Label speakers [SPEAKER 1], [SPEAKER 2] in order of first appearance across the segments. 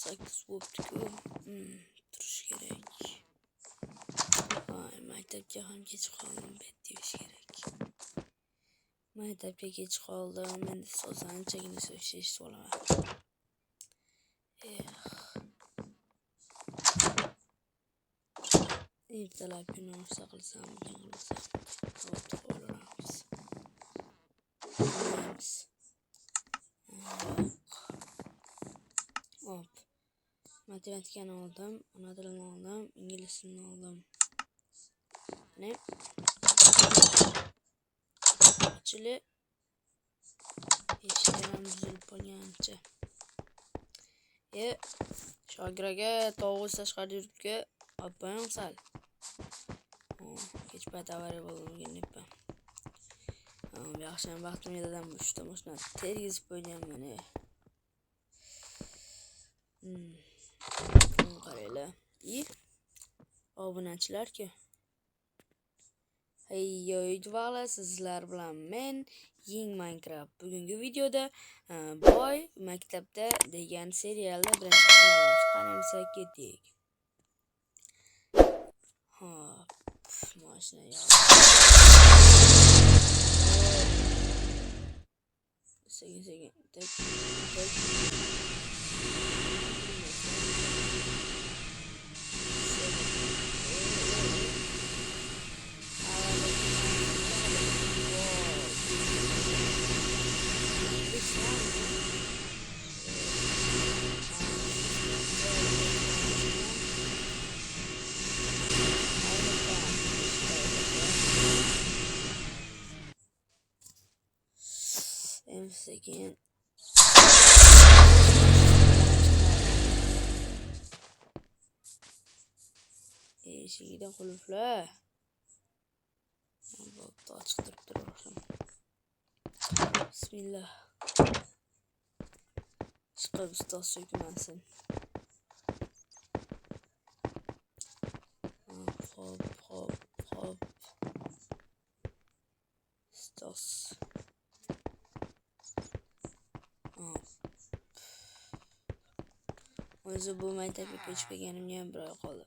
[SPEAKER 1] 8 bo'pti-ku. Turish kerak. Voy, maktabga ham kech qoldim, bet deyish kerak. Maktabga kech qoldim. Endi so'z anchagina eshitib olaman. Ertalabki nonushta qilsam, hop. Matematikani oldim, ona tilini oldim, ingliz tilini oldim. Ne? Ochili. Eshikdan buzilib qolgancha. Shogirga tovush tashqarida yuribdi. Opam sal. Kech payt avariya bo'lgan debman. Bu yaxshiyam vaqtimga dadam uchta mashina tergizib qo'yganman. Qaranglar. Obunachilar-ku. Hey, yo'q, sizlar bilan men Ying Minecraft. Bugungi videoda Boy maktabda degan serialda birinchi qismini chiqaramiz ketik. Mashina yo'q. Sekin. Sekin. Eshigida qulflar. Bo'pti, ochiq turibdi. Bismillah. Chiqib ustoz so'kmasin. Hop. Ustoz. O'zi bu maktabga ko'chib kelganimga ham bir oy qoldi.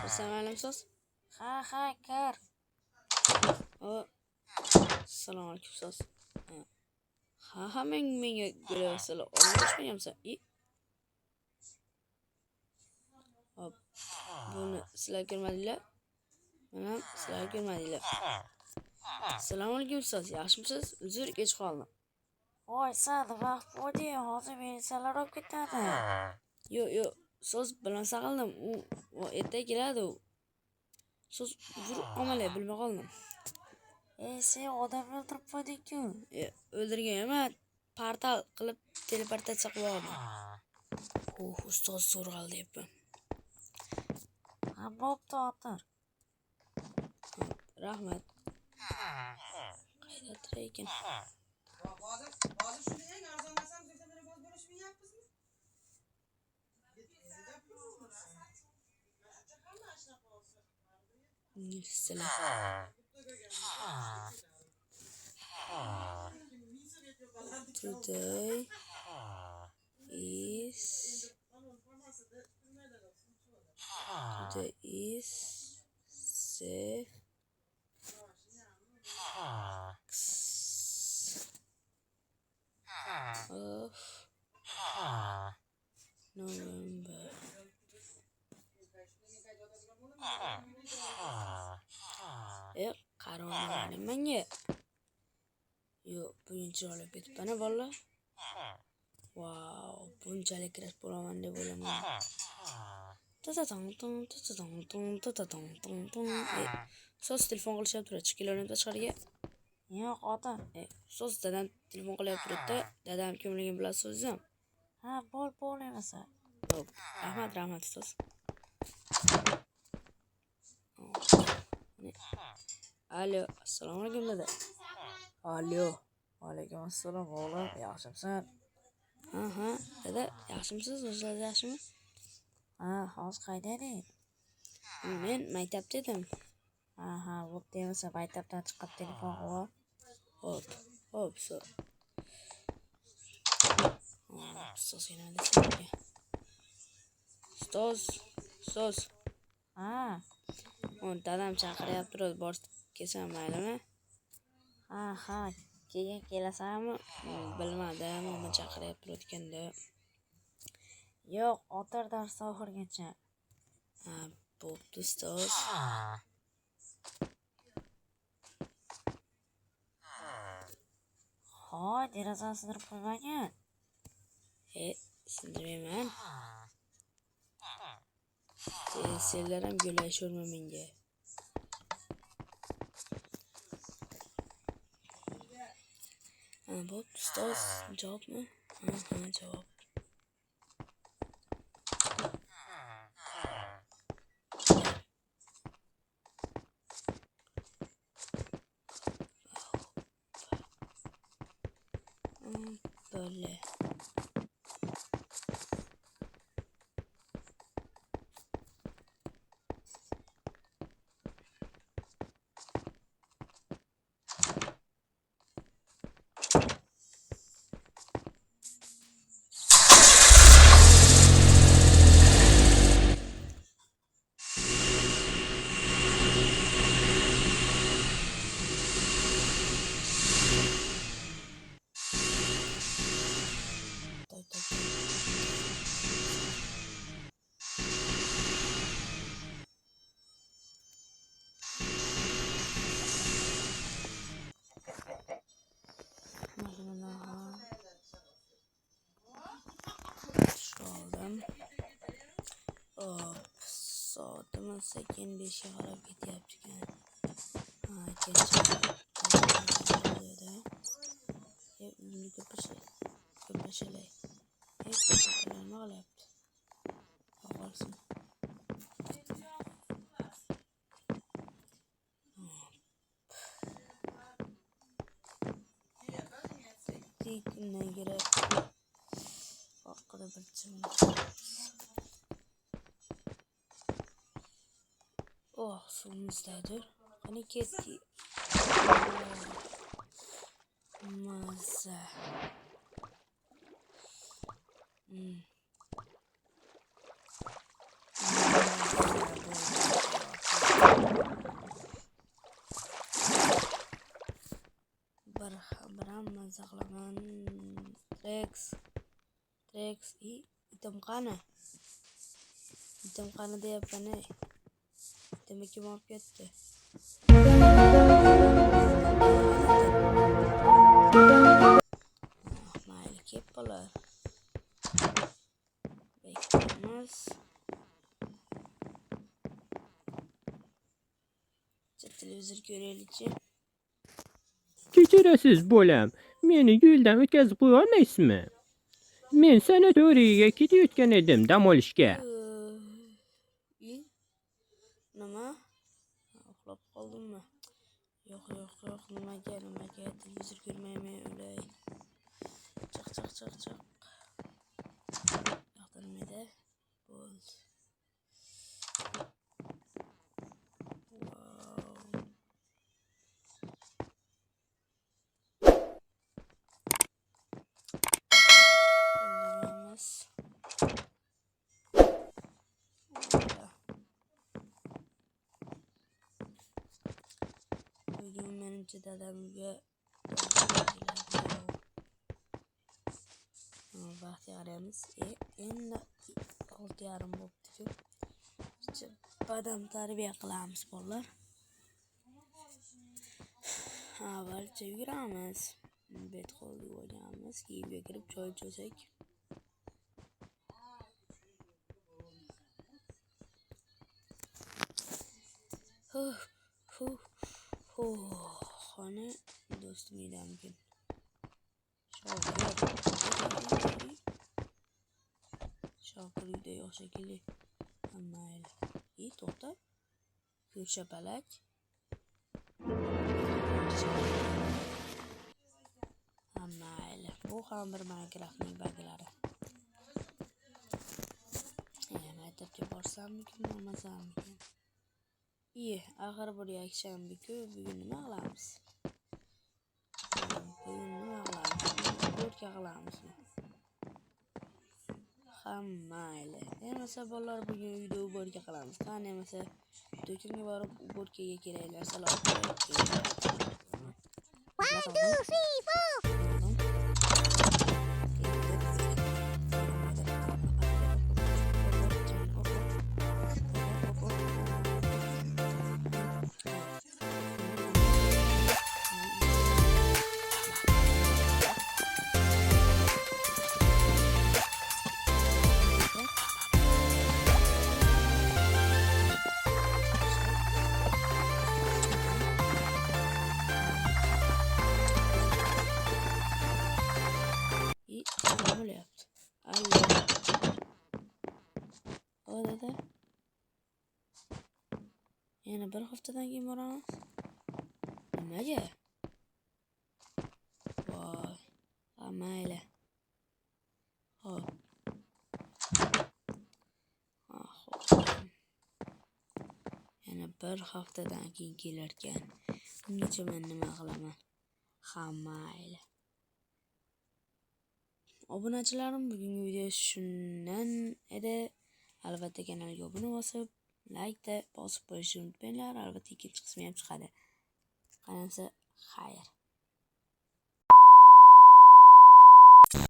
[SPEAKER 1] Assalomu ustoz.
[SPEAKER 2] Ha, kir.
[SPEAKER 1] Assalomu alaykum ustoz. Menga ko'ryapsizlar. Olishmayapsan. Hop. Buni sizlar ko'rmadinglar? Mana sizlar ko'rmadinglar. Assalomu alaykum ustoz. Yaxshimisiz? Uzr, kech qoldim.
[SPEAKER 2] Voy, sal vaqt bo'ldi, hozir berisalar olib ketadi.
[SPEAKER 1] Yo'q, so'z bilan saqladim. U erta keladi. So'z uzr omalay bilmay qoldim.
[SPEAKER 2] Sen odam o'ldirib qo'yding-ku.
[SPEAKER 1] O'ldirgan emas, portal qilib teleportatsiya qilib oldim. Ustoz so'rg'al deyapman.
[SPEAKER 2] Bo'pti, o'tir.
[SPEAKER 1] Rahmat. Qayda tiray ekan?
[SPEAKER 3] Hozir shunday eng arzon narsani so'zlamay boz bo'lishmayapmizmi?
[SPEAKER 1] Today is the 6th of November. Qarorlarim menga. Yo'q, birinchi olib ketibdi-na bola. Wow, bunchalik kirat bo'laman deb o'ylamayman. So'z telefon qilishyapti, chiqib kelaverib tashqariga.
[SPEAKER 2] Yo'q, o'tir.
[SPEAKER 1] So'z dadam telefon qilyapti-da, dadam kimligini bilasiz o'zim.
[SPEAKER 2] Bo'laversa.
[SPEAKER 1] Rahmat ustoz. Alo, assalomu alaykum dada.
[SPEAKER 2] Alo. Alaykum assalom o'g'lim, yaxshimisan?
[SPEAKER 1] Dada, yaxshimisiz? O'zinglar yaxshimi?
[SPEAKER 2] Hozir qayda eding?
[SPEAKER 1] Men maktabda edim.
[SPEAKER 2] Bo'pti demasa maktabdan chiqib telefon qilib.
[SPEAKER 1] Hop, so. Ustoz yana desam. Ustoz.
[SPEAKER 2] Ha,
[SPEAKER 1] Dadam chaqiryapti, borib kelsam maylimi?
[SPEAKER 2] ha, keyin kelasanmi?
[SPEAKER 1] Bilmadim, ammo chaqiryapti o'tganda.
[SPEAKER 2] Yo'q, o'tir darsda oxirigacha.
[SPEAKER 1] Bo'pti ustoz.
[SPEAKER 2] Hoy, derazani sindirib qo'ymagin.
[SPEAKER 1] Sindirmayman. Senlar ham yo'lashurma menga. Bo'pti ustoz. Javobmi? Javob. Böyle. Aldım. Soatimi sekin 5'e qarab ketyapti ekan. Uyni ko'pashalay. Nima qilyapti? Qolsin. Kundan kirib oqida bir chim. Suvimizdadir. Qani ketdi. Maza. Biram maza qilaman. Trex. Itim qani deyapman. Demak kim olib ketdi? Mayli, kep bo'lar. Bekamiz. Televizor ko'raylikchi.
[SPEAKER 4] Kechirasiz bolam, meni yo'ldan o'tkazib qo'ya olmaysizmi? Men sanatoriyaga ketayotgan edim dam olishga.
[SPEAKER 1] Nima? Uxlab qoldimmi? Yo'q, nimaga televizor ko'rmayman o'lay. Chiq. Yoqtirmaydi. Bo'ldi. Bugun menimcha dadamga vaqt qaraymiz. Endi 6:30 bo'libdi-ku. Badam tarbiya qilamiz bolalar. Avvalcha yuguramiz. Bet qo'lga olganmiz, kiyimga kirib choy ichsak. Xona do'stim edamkin. Shokir uyda yo'q shekilli. Mayli. To'xta. Ko'rshapalak. Mayli. Bu ham bir Minecraftning baglari. Maktabga borsammikin, bormasammikin. Axir bir yakshanba-ku, bugun nima qilamiz? Bo'rka qilamizmi? mayli. Demasa bolalar bugun uyda uborka qilamiz. Qani demasa do'konga borib uborkaga keraklar. Salom ne bo'lyapti? Allo. O dada. Yana bir haftadan keyin boramiz. Nimaga? Voy. Mayli. Hop. Yana bir haftadan keyin kelarkan. Ungacha men nima qilaman? Mayli. Obunachilarim, bugungi video shundan edi. Albatta kanalga obuna bosib, like bosib qo'yishni unutmanglar. Albatta ikkinchi qismi ham chiqadi. Qanamsa, xayr.